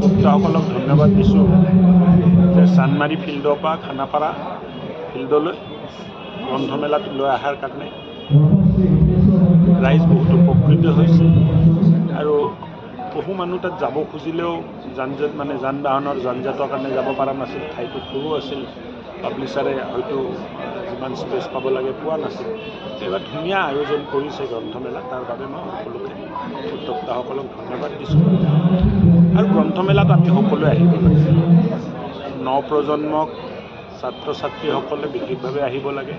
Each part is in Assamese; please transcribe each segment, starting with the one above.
উদ্যোক্তাসকলক ধন্যবাদ দিছোঁ যে চানমাৰী ফিল্ডৰ পৰা খানাপাৰা ফিল্ডলৈ গ্ৰন্থমেলাটো লৈ অহাৰ কাৰণে ৰাইজ বহুত উপকৃত হৈছে আৰু বহু মানুহ তাত যাব খুজিলেও যান বাহনৰ যানজঁটৰ কাৰণে যাব পৰা নাছিল, ঠাইটো সৰু আছিল, পাব্লিচাৰে হয়তো যিমান স্পেচ পাব লাগে পোৱা নাছিল। এইবাৰ ধুনীয়া আয়োজন কৰিছে গ্ৰন্থমেলা, তাৰ বাবে মই সকলোকে উদ্যোক্তাসকলক ধন্যবাদ দিছোঁ। আৰু গ্ৰন্থমেলাত আমি সকলোৱে আহিব লাগে, নৱপ্ৰজন্মক ছাত্ৰ ছাত্ৰীসকলে বিশেষভাৱে আহিব লাগে।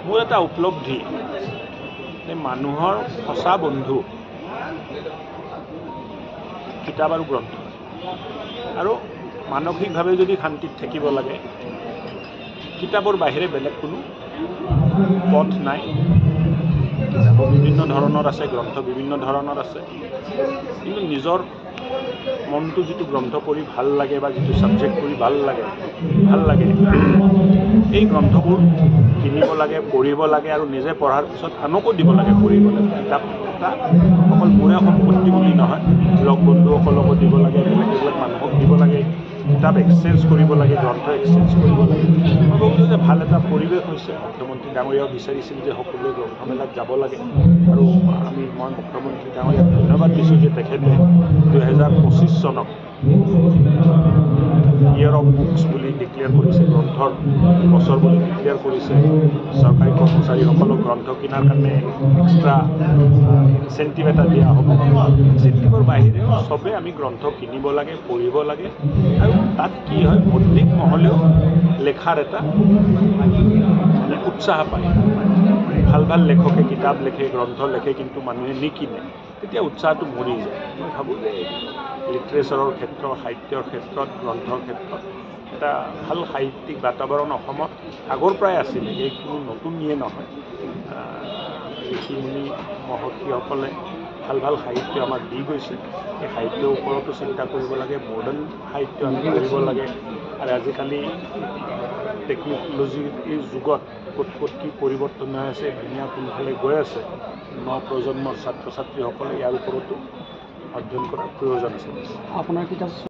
মোৰ এটা উপলব্ধি যে মানুহৰ সঁচা বন্ধু কিতাপ আৰু গ্ৰন্থ, আৰু মানসিকভাৱে যদি শান্তিত থাকিব লাগে কিতাপৰ বাহিৰে বেলেগ কোনো পথ নাই। কিতাপ বিভিন্ন ধৰণৰ আছে, গ্ৰন্থ বিভিন্ন ধৰণৰ আছে, কিন্তু নিজৰ মনটো যিটো গ্ৰন্থ পঢ়ি ভাল লাগে বা যিটো ছাবজেক্ট পঢ়ি ভাল লাগে এই গ্ৰন্থবোৰ কিনিব লাগে, পঢ়িব লাগে আৰু নিজে পঢ়াৰ পিছত আনকো দিব লাগে পঢ়িবলৈ। কিতাপ এটা অকল মোৰে সম্পত্তি বুলি নহয়, লগ বন্ধুসকলকো দিব লাগে, বেলেগ মানুহক দিব লাগে, কিতাপ এক্সচেঞ্জ কৰিব লাগে, গ্ৰন্থ এক্সচেঞ্জ কৰিব লাগে। মই ভাবোঁ যে ভাল এটা পৰিৱেশ হৈছে। মুখ্যমন্ত্ৰী ডাঙৰীয়াও বিচাৰিছিল যে সকলোৱে গ্ৰন্থমেলাত যাব লাগে আৰু মই মুখ্যমন্ত্ৰী ডাঙৰীয়াক ধন্যবাদ দিছোঁ যে তেখেতে 2025 চনক ইয়েৰ অফ বুকছ বুলি ডিক্লেয়াৰ কৰিছে, গ্ৰন্থৰ বছৰ বুলি ডিক্লেয়াৰ কৰিছে। চৰকাৰী কৰ্মচাৰীসকলক গ্ৰন্থ কিনাৰ কাৰণে এক্সট্ৰা ইনচেণ্টিভ এটা দিয়া হ'ব। ইনচেণ্টিভৰ বাহিৰেও চবেই আমি গ্ৰন্থ কিনিব লাগে, পঢ়িব লাগে, আৰু তাত কি হয় অধিক মহলেও লেখাৰ এটা উৎসাহ পায়। ভাল ভাল লেখকে কিতাপ লেখে, গ্ৰন্থ লেখে, কিন্তু মানুহে নিকিনে, তেতিয়া উৎসাহটো মৰি যায়। মই ভাবোঁ যে লিটাৰেচাৰৰ ক্ষেত্ৰত, সাহিত্যৰ ক্ষেত্ৰত, গ্ৰন্থৰ ক্ষেত্ৰত এটা ভাল সাহিত্যিক বাতাবৰণ অসমত আগৰ পৰাই আছিলে, এই কোনো নতুন ইয়ে নহয়। ঋষি মুনি মহৰ্ষিসকলে ভাল ভাল সাহিত্য আমাক দি গৈছে। এই সাহিত্যৰ ওপৰতো চিন্তা কৰিব লাগে, মডাৰ্ণ সাহিত্য আমি পঢ়িব লাগে। আৰু আজিকালি টেকন'লজিৰ এই যুগত ক'ত কি পৰিৱৰ্তন হৈ আছে, দুনিয়া কোনফালে গৈ আছে, নৱপ্ৰজন্মৰ ছাত্ৰ ছাত্ৰীসকলে ইয়াৰ ওপৰতো অধ্যয়ন কৰাৰ প্ৰয়োজন আছে। আপোনাৰ কিতাপ